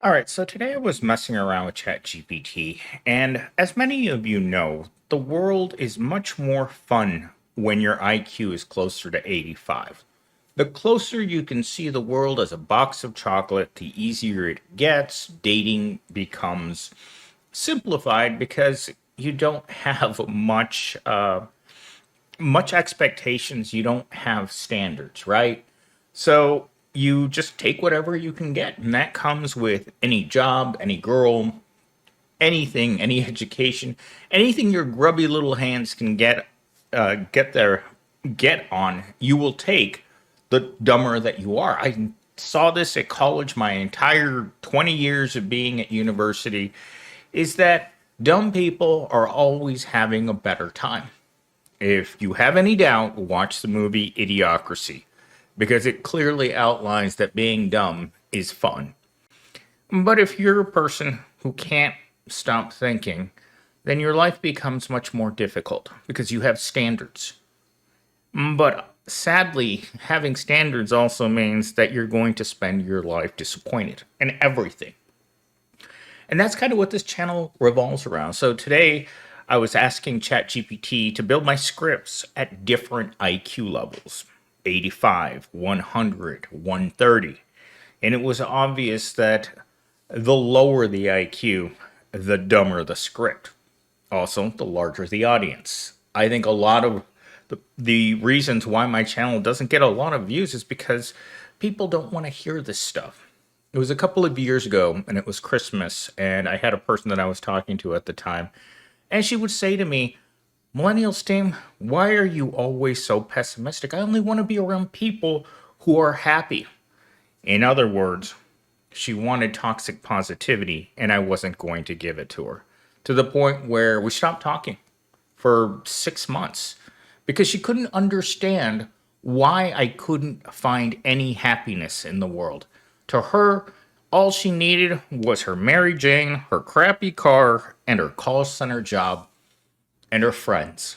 All right, so today I was messing around with ChatGPT, and as many of you know, the world is much more fun when your IQ is closer to 85. The closer you can see the world as a box of chocolate, the easier it gets. Dating becomes simplified because you don't have much expectations. You don't have standards, right? So you just take whatever you can get, and that comes with any job, any girl, anything, any education, anything your grubby little hands can get on. You will take the dumber that you are. I saw this at college. My entire 20 years of being at university is that dumb people are always having a better time. If you have any doubt, watch the movie Idiocracy because it clearly outlines that being dumb is fun. But if you're a person who can't stop thinking, then your life becomes much more difficult because you have standards. But sadly, having standards also means that you're going to spend your life disappointed in everything. And that's kind of what this channel revolves around. So today, I was asking ChatGPT to build my scripts at different IQ levels: 85, 100, 130. And it was obvious that the lower the IQ, the dumber the script. Also, the larger the audience. I think a lot of the reasons why my channel doesn't get a lot of views is because people don't want to hear this stuff. It was a couple of years ago, and it was Christmas, and I had a person that I was talking to at the time, and she would say to me, "MillennialSteam, why are you always so pessimistic? I only want to be around people who are happy." In other words, she wanted toxic positivity, and I wasn't going to give it to her. To the point where we stopped talking for 6 months because she couldn't understand why I couldn't find any happiness in the world. To her, all she needed was her Mary Jane, her crappy car, and her call center job, and her friends.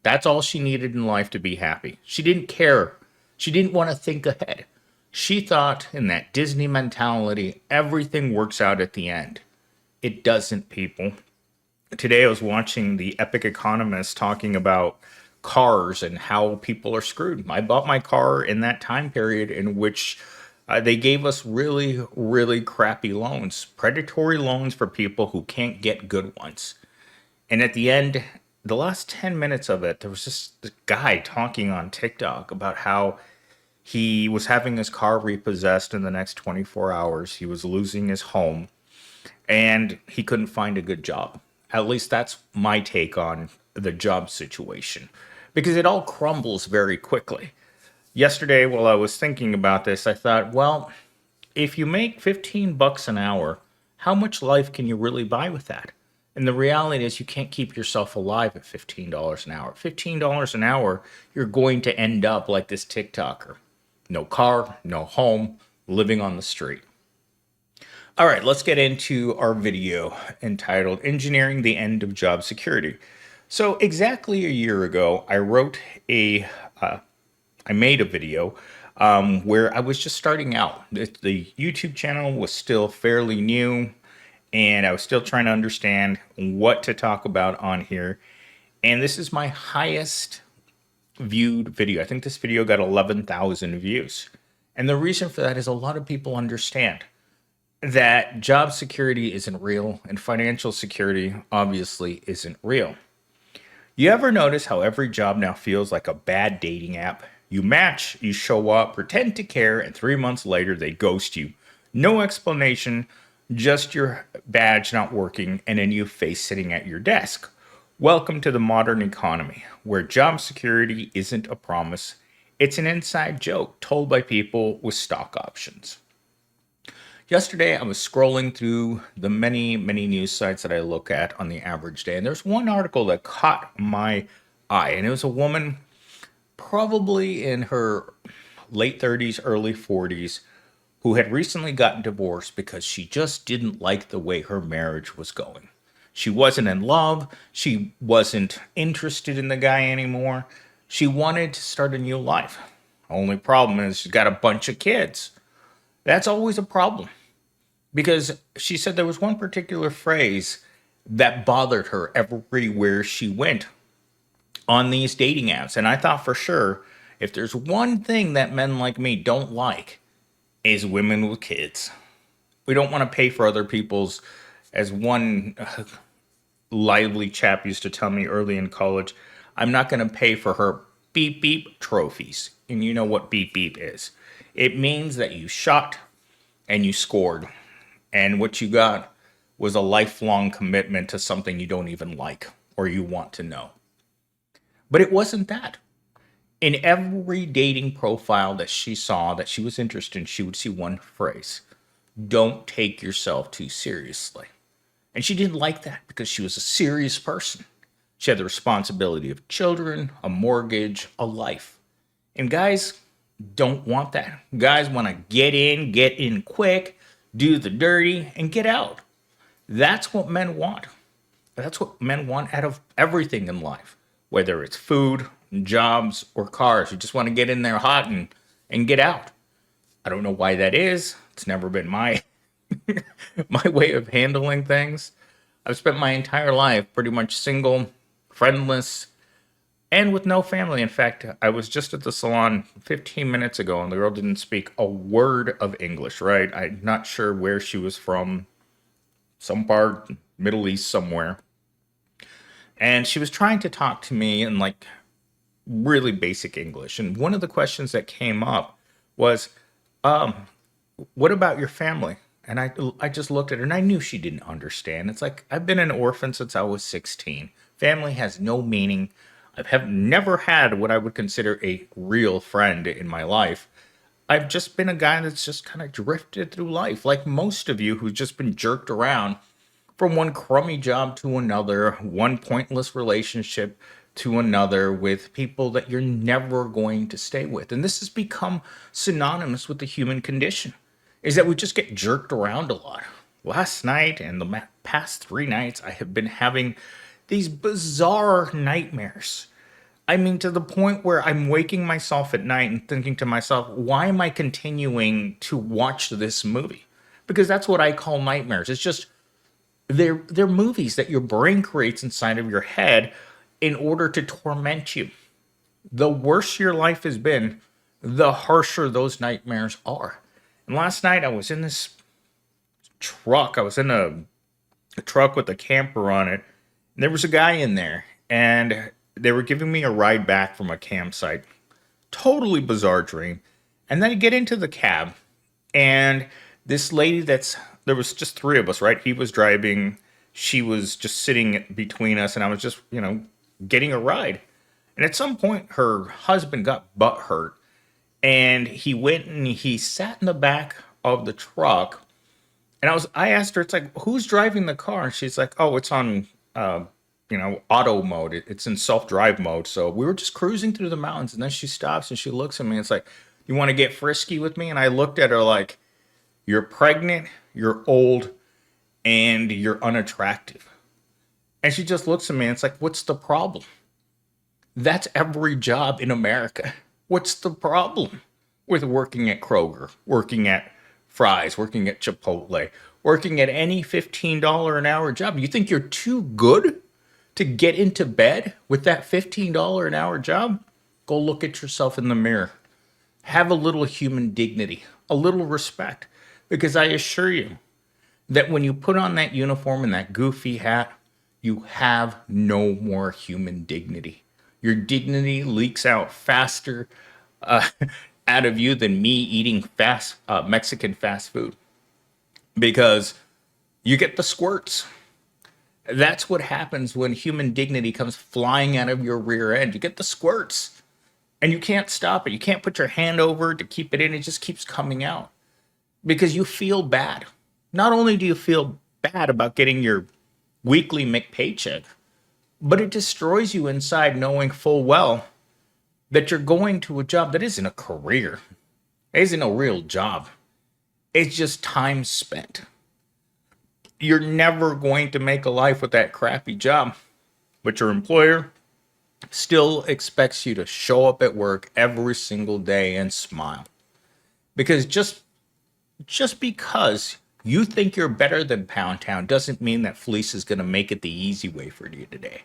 That's all she needed in life to be happy. She didn't care. She didn't want to think ahead. She thought, in that Disney mentality, everything works out at the end. It doesn't, people. Today I was watching the Epic Economist talking about cars and how people are screwed. I bought my car in that time period in which they gave us really, really crappy loans, predatory loans for people who can't get good ones. And at the end, the last 10 minutes of it, there was just this guy talking on TikTok about how he was having his car repossessed in the next 24 hours. He was losing his home and he couldn't find a good job. At least that's my take on the job situation because it all crumbles very quickly. Yesterday, while I was thinking about this, I thought, well, if you make 15 bucks an hour, how much life can you really buy with that? And the reality is you can't keep yourself alive at $15 an hour. $15 an hour, you're going to end up like this TikToker. No car, no home, living on the street. All right, let's get into our video entitled Engineering the End of Job Security. So exactly a year ago, I made a video where I was just starting out. The YouTube channel was still fairly new, and I was still trying to understand what to talk about on here. And this is my highest viewed video. I think this video got 11,000 views. And the reason for that is a lot of people understand that job security isn't real and financial security obviously isn't real. You ever notice how every job now feels like a bad dating app? You match, you show up, pretend to care, and 3 months later they ghost you. No explanation, just your badge not working and a new face sitting at your desk. Welcome to the modern economy, where job security isn't a promise. It's an inside joke told by people with stock options. Yesterday, I was scrolling through the many, many news sites that I look at on the average day, and there's one article that caught my eye, and it was a woman probably in her late 30s, early 40s, who had recently gotten divorced because she just didn't like the way her marriage was going. She wasn't in love. She wasn't interested in the guy anymore. She wanted to start a new life. Only problem is she's got a bunch of kids. That's always a problem. because she said there was one particular phrase that bothered her everywhere she went on these dating apps. And I thought for sure, if there's one thing that men like me don't like, is women with kids. We don't want to pay for other people's, as one lively chap used to tell me early in college, I'm not going to pay for her beep beep trophies. And you know what beep beep is. It means that you shot and you scored. And what you got was a lifelong commitment to something you don't even like or you want to know. But it wasn't that. In every dating profile that she saw that she was interested in, she would see one phrase: don't take yourself too seriously. And she didn't like that because she was a serious person. She had the responsibility of children, a mortgage, a life. And guys don't want that. Guys want to get in quick, do the dirty, and get out. That's what men want. That's what men want out of everything in life, whether it's food, jobs, or cars. You just want to get in there hot and get out. I don't know why that is. It's never been my my way of handling things. I've spent my entire life pretty much single, friendless, and with no family. In fact, I was just at the salon 15 minutes ago and the girl didn't speak a word of English, right? I'm not sure where she was from, some part, Middle East somewhere. And she was trying to talk to me in like really basic English. And one of the questions that came up was, what about your family? And I just looked at her and I knew she didn't understand. It's like, I've been an orphan since I was 16. Family has no meaning. I have never had what I would consider a real friend in my life. I've just been a guy that's just kind of drifted through life, like most of you who've just been jerked around from one crummy job to another, one pointless relationship to another with people that you're never going to stay with. And this has become synonymous with the human condition, is that we just get jerked around a lot. Last night and the past 3 nights, I have been having these bizarre nightmares. I mean, to the point where I'm waking myself at night and thinking to myself, why am I continuing to watch this movie? Because that's what I call nightmares. It's just they're movies that your brain creates inside of your head in order to torment you. The worse your life has been, the harsher those nightmares are. And last night I was in this truck. I was in a truck with a camper on it. And there was a guy in there, and they were giving me a ride back from a campsite. Totally bizarre dream. And then I get into the cab, and this lady there was just three of us, right? He was driving, she was just sitting between us, and I was just, getting a ride. And at some point, her husband got butt hurt, and he went and he sat in the back of the truck. And I asked her, it's like, who's driving the car? And she's like, oh, it's on, auto mode. It's in self-drive mode. So we were just cruising through the mountains, and then she stops and she looks at me and it's like, you want to get frisky with me? And I looked at her like, you're pregnant, you're old, and you're unattractive. And she just looks at me and it's like, what's the problem? That's every job in America. What's the problem with working at Kroger, working at Fry's, working at Chipotle, working at any $15 an hour job? You think you're too good to get into bed with that $15 an hour job? Go look at yourself in the mirror. Have a little human dignity, a little respect. Because I assure you that when you put on that uniform and that goofy hat, you have no more human dignity. Your dignity leaks out faster out of you than me eating Mexican fast food, because you get the squirts. That's what happens when human dignity comes flying out of your rear end. You get the squirts, and you can't stop it. You can't put your hand over it to keep it in. It just keeps coming out because you feel bad. Not only do you feel bad about getting your weekly McPaycheck, but it destroys you inside, knowing full well that you're going to a job that isn't a career. It isn't a real job. It's just time spent. You're never going to make a life with that crappy job, but your employer still expects you to show up at work every single day and smile. Because just because You think you're better than Pound Town doesn't mean that Fleece is going to make it the easy way for you today.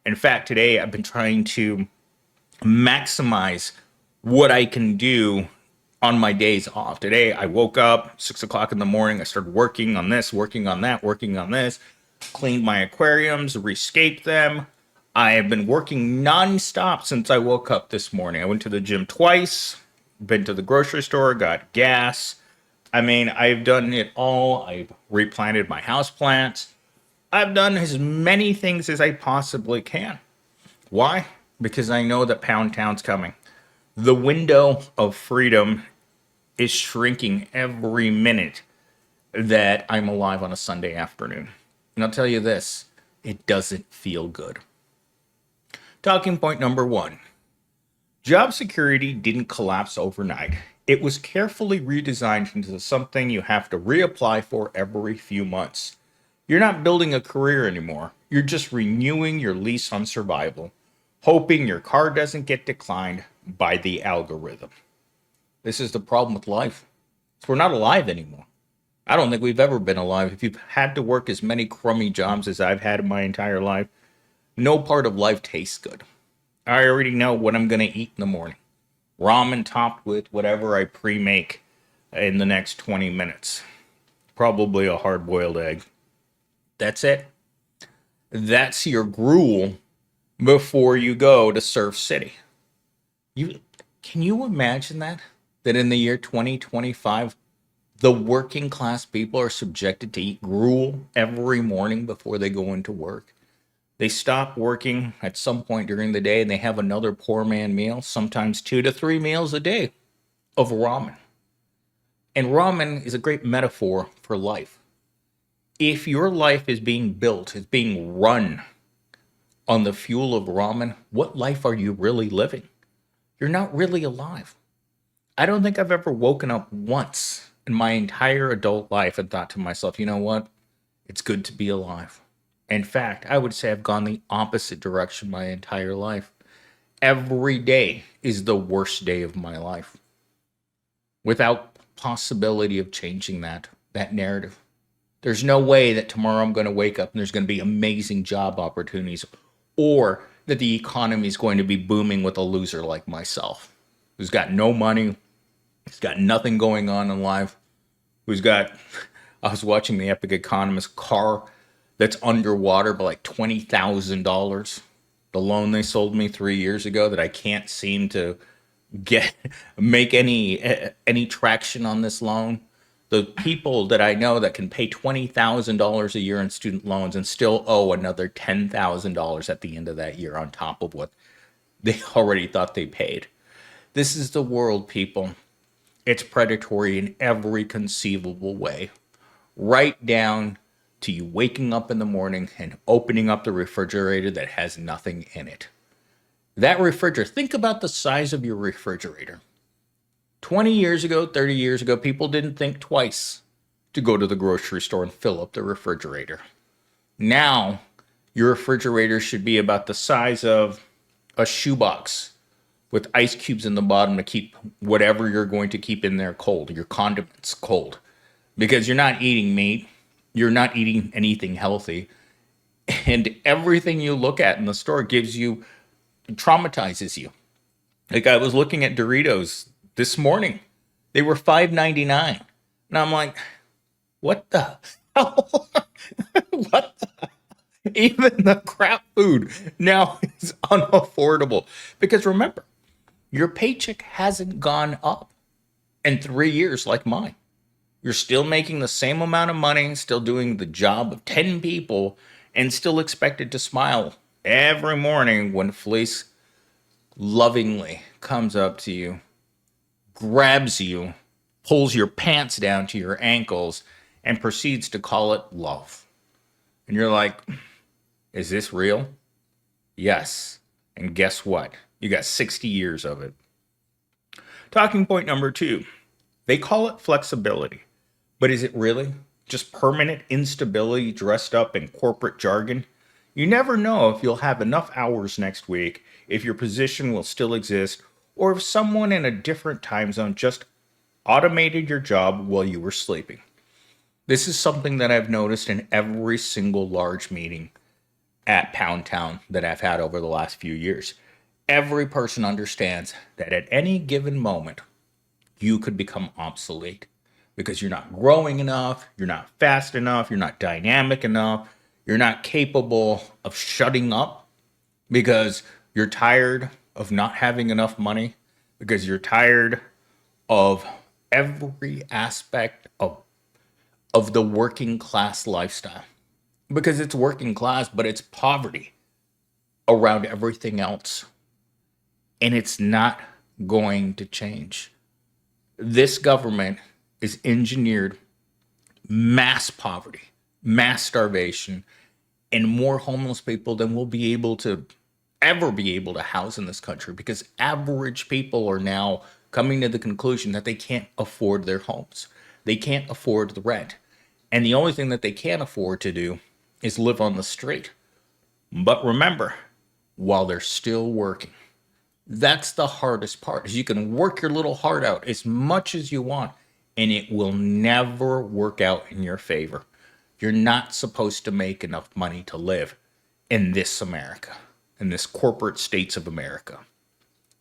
In fact, today I've been trying to maximize what I can do on my days off. Today I woke up 6 o'clock in the morning. I started working on this, working on that, working on this, cleaned my aquariums, rescaped them. I have been working nonstop since I woke up this morning. I went to the gym twice, been to the grocery store, got gas. I mean, I've done it all. I've replanted my house plants. I've done as many things as I possibly can. Why? Because I know that Pound Town's coming. The window of freedom is shrinking every minute that I'm alive on a Sunday afternoon. And I'll tell you this, it doesn't feel good. Talking point number one. Job security didn't collapse overnight. It was carefully redesigned into something you have to reapply for every few months. You're not building a career anymore. You're just renewing your lease on survival, hoping your car doesn't get declined by the algorithm. This is the problem with life. We're not alive anymore. I don't think we've ever been alive. If you've had to work as many crummy jobs as I've had in my entire life, no part of life tastes good. I already know what I'm going to eat in the morning. Ramen topped with whatever I pre-make in the next 20 minutes. Probably a hard-boiled egg. That's it. That's your gruel before you go to Surf City. Can you imagine that? That in the year 2025, the working class people are subjected to eat gruel every morning before they go into work. They stop working at some point during the day and they have another poor man meal, sometimes 2 to 3 meals a day of ramen. And ramen is a great metaphor for life. If your life is being built, is being run on the fuel of ramen, what life are you really living? You're not really alive. I don't think I've ever woken up once in my entire adult life and thought to myself, you know what? It's good to be alive. In fact, I would say I've gone the opposite direction my entire life. Every day is the worst day of my life without possibility of changing that narrative. There's no way that tomorrow I'm going to wake up and there's going to be amazing job opportunities or that the economy is going to be booming with a loser like myself who's got no money, who's got nothing going on in life, who's got, I was watching the Epic Economist car that's underwater by like $20,000. The loan they sold me 3 years ago that I can't seem to make any traction on this loan. The people that I know that can pay $20,000 a year in student loans and still owe another $10,000 at the end of that year on top of what they already thought they paid. This is the world, people. It's predatory in every conceivable way. Right down to you waking up in the morning and opening up the refrigerator that has nothing in it. That refrigerator, think about the size of your refrigerator. 20 years ago, 30 years ago, people didn't think twice to go to the grocery store and fill up the refrigerator. Now, your refrigerator should be about the size of a shoebox with ice cubes in the bottom to keep whatever you're going to keep in there cold, your condiments cold. Because you're not eating meat, you're not eating anything healthy, and everything you look at in the store traumatizes you. Like I was looking at Doritos this morning. They were $5.99. And I'm like, what the hell? What the? Even the crap food now is unaffordable. Because remember, your paycheck hasn't gone up in 3 years like mine. You're still making the same amount of money, still doing the job of 10 people, and still expected to smile every morning when Fleece lovingly comes up to you, grabs you, pulls your pants down to your ankles, and proceeds to call it love. And you're like, is this real? Yes. And guess what? You got 60 years of it. Talking point number 2. They call it flexibility. But is it really just permanent instability dressed up in corporate jargon? You never know if you'll have enough hours next week, if your position will still exist, or if someone in a different time zone just automated your job while you were sleeping. This is something that I've noticed in every single large meeting at Pound Town that I've had over the last few years. Every person understands that at any given moment, you could become obsolete because you're not growing enough, you're not fast enough, you're not dynamic enough, you're not capable of shutting up because you're tired of not having enough money, because you're tired of every aspect of the working class lifestyle. Because it's working class, but it's poverty around everything else. And it's not going to change. This government is engineered mass poverty, mass starvation, and more homeless people than we'll be able to ever be able to house in this country, because average people are now coming to the conclusion that they can't afford their homes. They can't afford the rent. And the only thing that they can afford to do is live on the street. But remember, while they're still working, that's the hardest part. Is you can work your little heart out as much as you want, and it will never work out in your favor. You're not supposed to make enough money to live in this America, in this corporate states of America.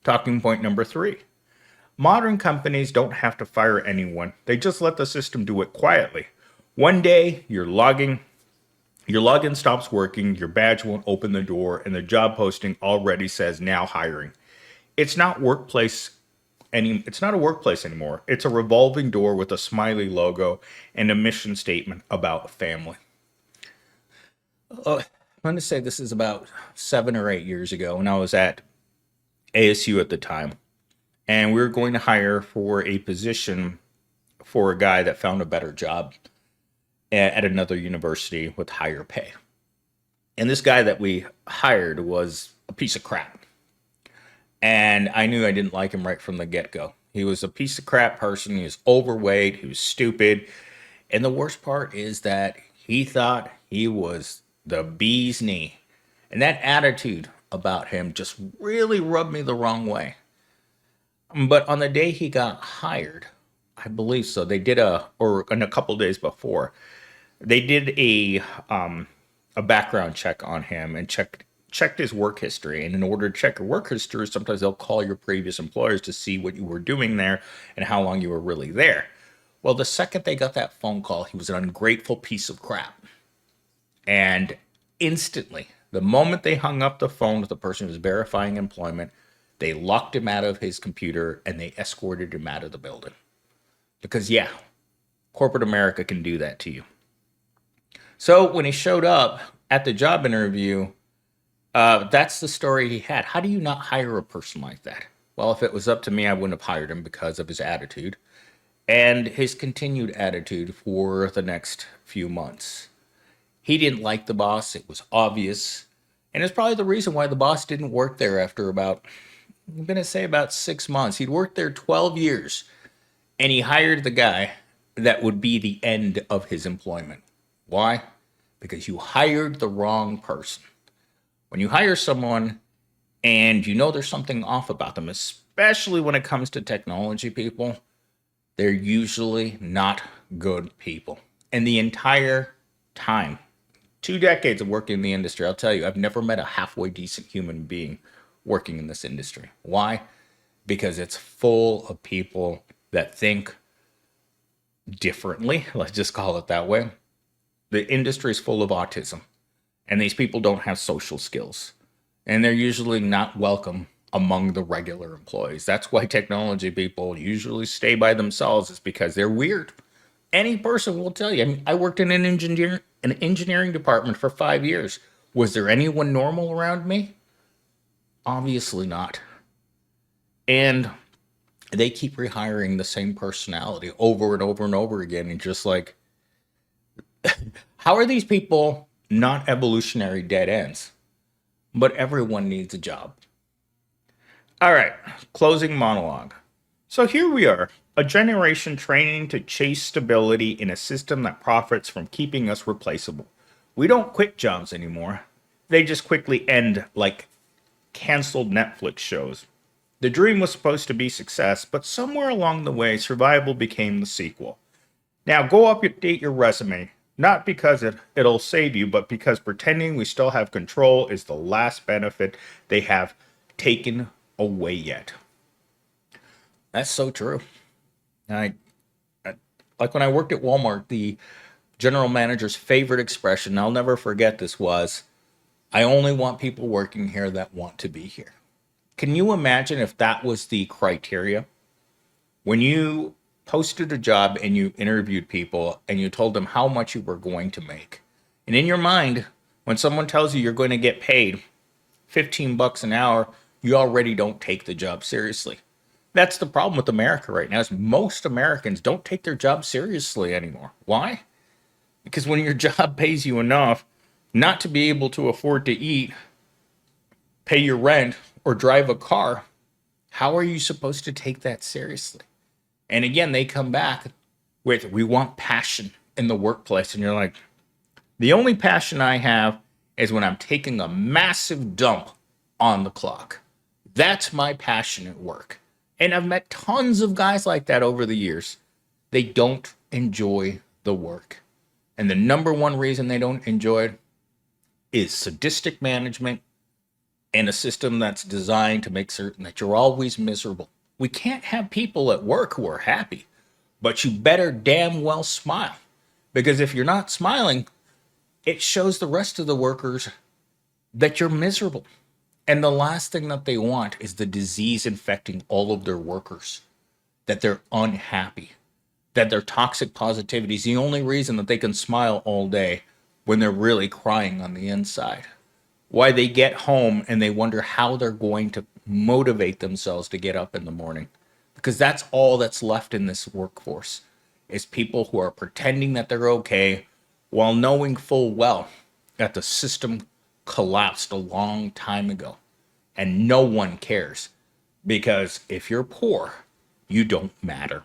Talking point number 3. Modern companies don't have to fire anyone. They just let the system do it quietly. One day, your login stops working, your badge won't open the door, and the job posting already says now hiring. It's not it's not a workplace anymore. It's a revolving door with a smiley logo and a mission statement about family. I'm going to say this is about 7 or 8 years ago when I was at ASU at the time. And we were going to hire for a position for a guy that found a better job at another university with higher pay. And this guy that we hired was a piece of crap. And I knew I didn't like him right from the get go. He was a piece of crap person. He was overweight. He was stupid. And the worst part is that he thought he was the bee's knee. And that attitude about him just really rubbed me the wrong way. But on the day he got hired, I believe so, they did or in a couple days before, they did a background check on him and checked his work history. And in order to check your work history, sometimes they'll call your previous employers to see what you were doing there and how long you were really there. Well, the second they got that phone call, he was an ungrateful piece of crap. And instantly, the moment they hung up the phone with the person who was verifying employment, they locked him out of his computer and they escorted him out of the building. Because, yeah, corporate America can do that to you. So when he showed up at the job interview, that's the story he had. How do you not hire a person like that? Well, if it was up to me, I wouldn't have hired him because of his attitude and his continued attitude for the next few months. He didn't like the boss. It was obvious. And it's probably the reason why the boss didn't work there after I'm going to say about 6 months. He'd worked there 12 years and he hired the guy that would be the end of his employment. Why? Because you hired the wrong person. When you hire someone and you know there's something off about them, especially when it comes to technology people, they're usually not good people. And the entire time, 2 decades of working in the industry, I'll tell you, I've never met a halfway decent human being working in this industry. Why? Because it's full of people that think differently. Let's just call it that way. The industry is full of autism, and these people don't have social skills, and they're usually not welcome among the regular employees. That's why technology people usually stay by themselves, is because they're weird. Any person will tell you. I mean, I worked in an engineering department for 5 years. Was there anyone normal around me? Obviously not. And they keep rehiring the same personality over and over and over again. And just like, how are these people not evolutionary dead ends? But everyone needs a job. All right, closing monologue. So here we are, a generation training to chase stability in a system that profits from keeping us replaceable. We don't quit jobs anymore. They just quickly end like canceled Netflix shows. The dream was supposed to be success, but somewhere along the way, survival became the sequel. Now go update your resume, not because it'll save you, but because pretending we still have control is the last benefit they have taken away yet. That's so true. I like when I worked at Walmart, the general manager's favorite expression, I'll never forget this, was, I only want people working here that want to be here. Can you imagine if that was the criteria? When you posted a job and you interviewed people and you told them how much you were going to make. And in your mind, when someone tells you you're going to get paid 15 bucks an hour, you already don't take the job seriously. That's the problem with America right now is most Americans don't take their job seriously anymore. Why? Because when your job pays you enough not to be able to afford to eat, pay your rent, or drive a car, how are you supposed to take that seriously? And again, they come back with, we want passion in the workplace. And you're like, the only passion I have is when I'm taking a massive dump on the clock. That's my passion at work. And I've met tons of guys like that over the years. They don't enjoy the work. And the number one reason they don't enjoy it is sadistic management and a system that's designed to make certain that you're always miserable. We can't have people at work who are happy, but you better damn well smile. Because if you're not smiling, it shows the rest of the workers that you're miserable. And the last thing that they want is the disease infecting all of their workers, that they're unhappy, that their toxic positivity is the only reason that they can smile all day when they're really crying on the inside. Why they get home and they wonder how they're going to motivate themselves to get up in the morning. Because that's all that's left in this workforce is people who are pretending that they're okay while knowing full well that the system collapsed a long time ago. And no one cares. Because if you're poor, you don't matter.